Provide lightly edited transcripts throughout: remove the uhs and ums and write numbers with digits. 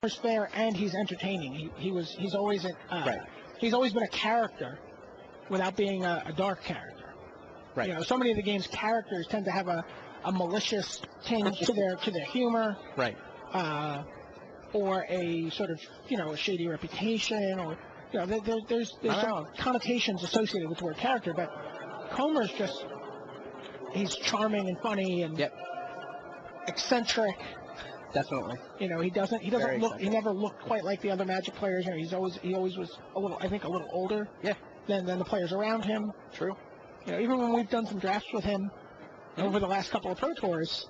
fair and he's entertaining. He's always right. He's always been a character without being a dark character. Right. You know, so many of the game's characters tend to have a malicious tinge to their humor. Right. Or a sort of, a shady reputation, or, there's some connotations associated with the word character, but Comer's just, he's charming and funny and eccentric. Definitely. He never looked quite like the other Magic players. He always was a little older than the players around him. True. Even when we've done some drafts with him over the last couple of Pro Tours,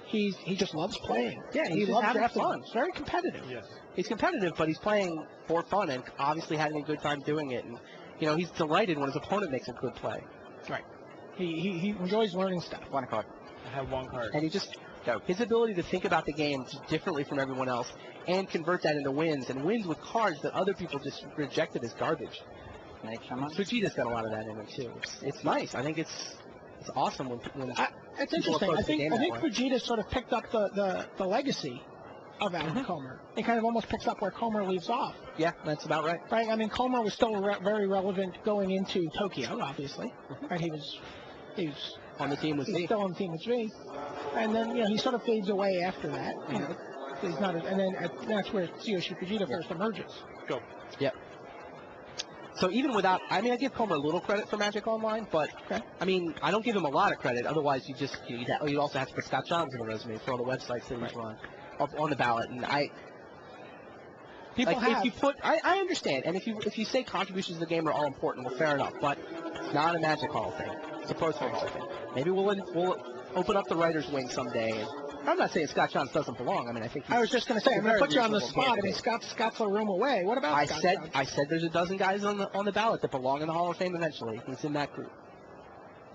he just loves playing. Yeah, he loves having fun. It's very competitive. Yes. He's competitive, but he's playing for fun and obviously having a good time doing it. And, he's delighted when his opponent makes a good play. Right. He enjoys learning stuff. One card. I have one card. And his ability to think about the game differently from everyone else and convert that into wins, and wins with cards that other people just rejected as garbage. Fujita's got a lot of that in it too. It's nice. I think it's awesome when it's interesting. I think Fujita sort of picked up the legacy of Alan Comer. It kind of almost picks up where Comer leaves off. Yeah, that's about right. Right. I mean, Comer was still very relevant going into Tokyo, obviously. Right. He was on the team with V. Still on the team with V. And then he sort of fades away after that. He's not. And then that's where Tsuyoshi Fujita first emerges. Go. Yep. So even without, I give Comer a little credit for Magic Online, but I don't give him a lot of credit. Otherwise, you also have to put Scott Johns in the resume for all the websites that he's run on the ballot. And if you put, I understand, and if you say contributions to the game are all important, well, fair enough. But it's not a Magic Hall of Fame. It's a Pro Tour Hall of Fame. Maybe we'll open up the writers' wing someday. And I'm not saying Scott Johns doesn't belong. I think I was just going to say, I'm going to put you on the spot. Scott's a room away. What about I said there's a dozen guys on the ballot that belong in the Hall of Fame eventually. He's in that group.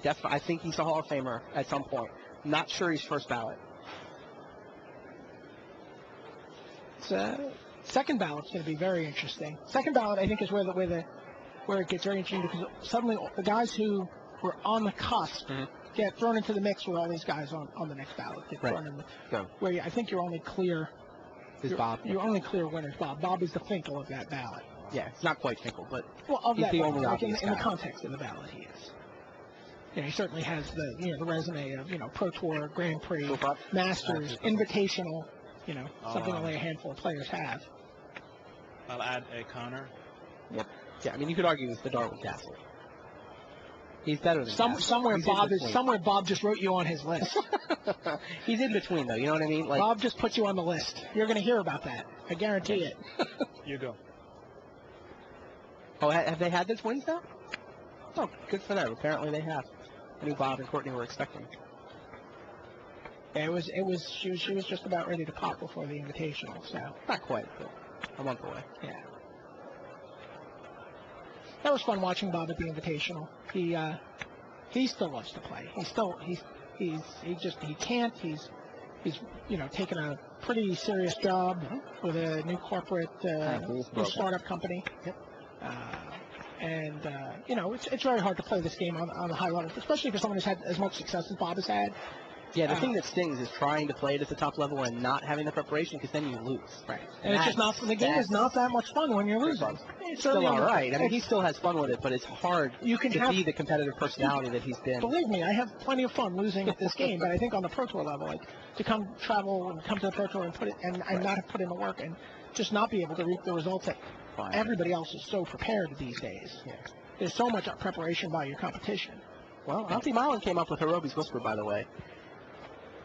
Definitely, I think he's a Hall of Famer at some point. Not sure he's first ballot. Second ballot's going to be very interesting. Second ballot, I think, is where it gets very interesting, because suddenly the guys who were on the cusp get thrown into the mix with all these guys on the next ballot. Where I think you're only clear. Bob. Your only clear winner is Bob. Bob is the Finkel of that ballot. Yeah, it's not quite Finkel, but he's the only obvious in the context of the ballot, he is. He certainly has the resume of Pro Tour, Grand Prix, Masters, Invitational. Something only a handful of players have. I'll add a Connor. Yep. Yeah, you could argue it's the Darwin Castle. He's better than somewhere Bob just wrote you on his list. He's in between, though. You know what I mean? Bob just put you on the list. You're going to hear about that. I guarantee it. You go. Oh, have they had the twins now? Oh, good for them. Apparently they have. I knew Bob and Courtney were expecting. Yeah, she was just about ready to pop before the Invitational, so not quite, but a month away. Yeah. That was fun watching Bob at the Invitational. He still loves to play. He can't. He's taken a pretty serious job with a new corporate new startup company. Yep. It's very hard to play this game on a high level, especially for someone who's had as much success as Bob has had. Yeah, the thing that stings is trying to play it at the top level and not having the preparation, because then you lose. Right. And it's just not, the game is not that much fun when you're losing. It's still all right. He still has fun with it, but it's hard to be the competitive personality that he's been. Believe me, I have plenty of fun losing at this game, but I think on the Pro Tour level, to come to the Pro Tour and put it and not have put in the work and just not be able to reap the results that everybody else is so prepared these days. Yeah. There's so much preparation by your competition. Well, Alfie Milan came up with Hirobi's Whisper, by the way.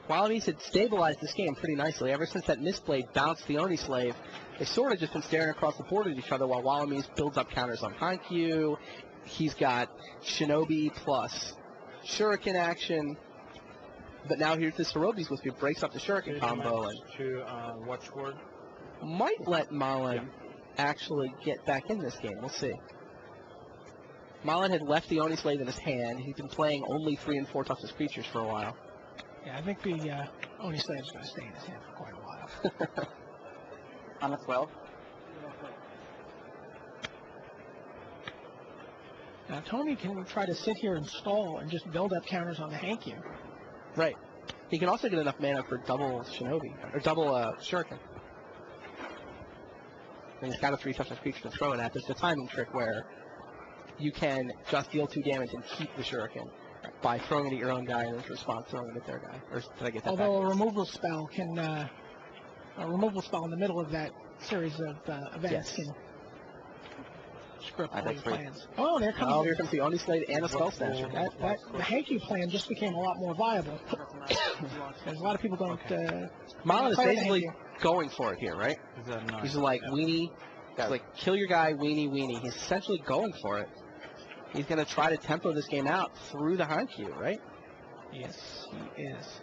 Wallabies had stabilized this game pretty nicely. Ever since that Mistblade bounced the Oni Slave, they've sort of just been staring across the board at each other while Wallabies builds up counters on Hankyu. He's got Shinobi plus Shuriken action. But now here's this Hirobi's Whisper, breaks up the Shuriken combo. And to Watchword. Might let Malin actually get back in this game. We'll see. Malin had left the Oni Slave in his hand. He'd been playing only 3 and 4 toughest creatures for a while. Yeah, I think the Oni Slave's going to stay in his hand for quite a while. On the 12. Now, Tony can try to sit here and stall and just build up counters on the Hankyu. Right. He can also get enough mana for double Shinobi, or double Shuriken. and he's got a 3/7 creature to throw it at, there's the timing trick where you can just deal 2 damage and keep the shuriken by throwing it at your own guy and in response throwing it at their guy. Or did I get that Although a backwards? removal spell can, a removal spell in the middle of that series of events Yes. can script I all your think three. plans. Oh, there comes Oh, here comes the Oni Slade and a Skull Snatcher. the Hanky plan just became a lot more viable. There's a lot of people don't. Marlon is play the basically Hanky. going for it here, right? Is that 9? He's just like, weenie. He's like, kill your guy, weenie, weenie. He's essentially going for it. He's going to try to tempo this game out through the Hankyu, right? Yes, he is.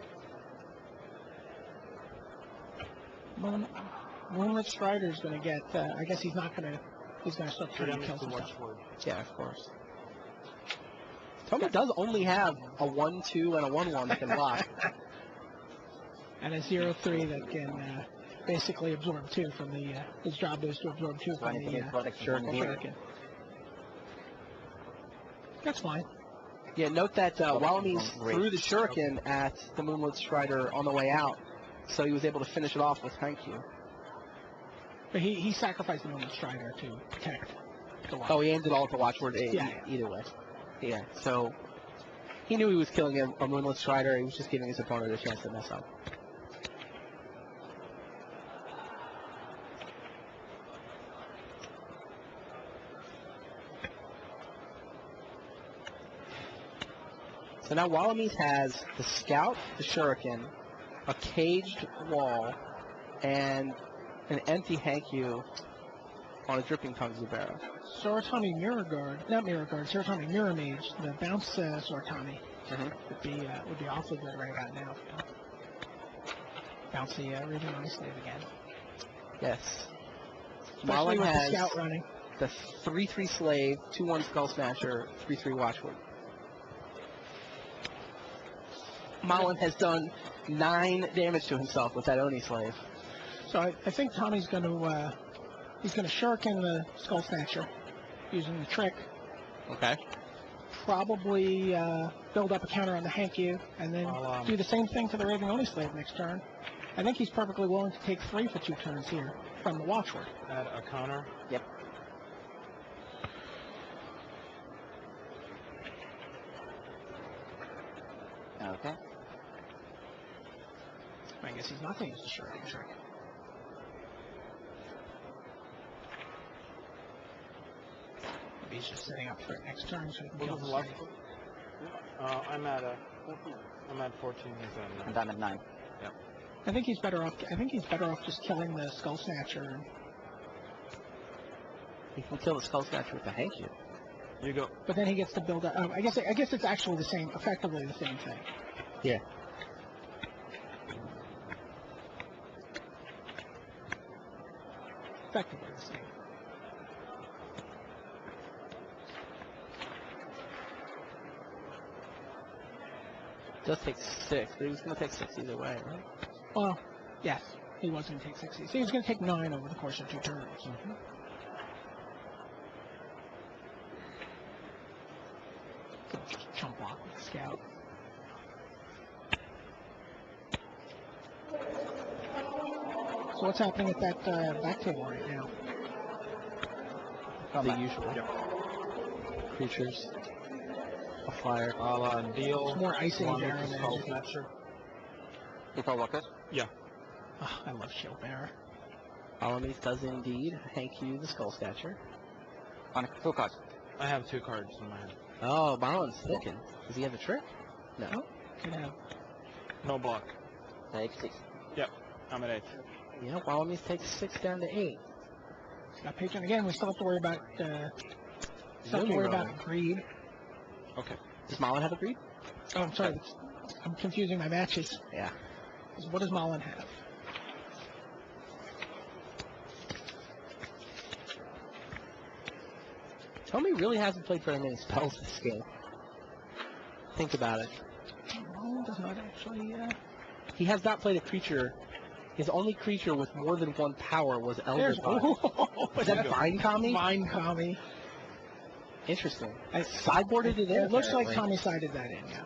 Moonlit Strider's going to get. I guess he's not going to. He's going to start 3 trying to damage kill to some stuff. Watchword. Yeah, of course. Toma does only have a 1/2 and a 1/1 that can block. And a 0/3 that can basically absorb 2 from the. His job is to absorb 2 So from anything the in protection from here. Shuriken. That's fine. Yeah, note that Walamese Great. threw the Shuriken at the Moonlit Strider on the way out, so he was able to finish it off with Hankyu. But he sacrificed the Moonlit Strider to protect the wild. Oh, he aimed it all at the Watchword Yeah. either way. Yeah, so he knew he was killing a Moonlit Strider. He was just giving his opponent a chance to mess up. So now Walamese has the Scout, the Shuriken, a caged wall, and an empty Hankyu on a Dripping Tongue Zubera. Soratami Mirror Guard, not Mirror Guard, Soratami Mirror Mage, the bounce Soratami would be awfully good right about now. Bounce the Raven on the Slave again. Yes. Especially Marlon with the has Scout running. the 3/3 Slave, 2/1 Skull Snatcher, 3/3 Watchword. Marlon has done 9 damage to himself with that Oni Slave. So I think Tommy's going to he's going to Shuriken the Skull Snatcher using the trick. Okay. Probably build up a counter on the Hankyu and then I'll, do the same thing to the Raven Oni Slave next turn. I think he's perfectly willing to take 3 for 2 turns here from the Watchword. Add a counter. Yep. Okay. I guess he's not going to use the Shuriken trick. Maybe he's just setting up for it next turn so he can What kill was the the last Slave. one? I'm at 14. He's at 9. And I'm at 9. I think he's better off. I think he's better off just killing the Skull Snatcher. He can kill the Skull Snatcher with the Hankyu. You go. But then he gets to build up. I guess it's actually the same, effectively the same thing. Yeah. Effectively the same. Does take 6, but he was going to take 6 either way, right? Well, yes, he was going to take 60. So he was going to take 9 over the course of 2 turns. So just chump block with the Scout. So what's happening at that back table right now? The usual. Creatures. A flyer. I'll deal It's more icing 1 there with the than Skull anything. Snatcher. You call Lucas? Oh, I love Shield Bearer. Walamese does indeed Hankyu the Skull Snatcher. On a full card. I have 2 cards in my hand. Oh, Marlon's thinking. Does he have a trick? No. Could have. No block. Take 6. I'm at 8. Yeah, Walamese takes 6 down to 8. Got Patron again. We still have to worry about. Still have to worry about greed. Okay. Does Marlon have a greed? Oh, I'm sorry. I'm confusing my matches. Yeah. What does Malin have? Tommy really hasn't played very many spells this game. Think about it. Malin does not actually. He has not played a creature. His only creature with more than 1 power was Elder There's. Bond. Is that Vine Kami? Vine Kami. Interesting. I sideboarded it in. It looks like apparently. Tommy sided that in, yeah.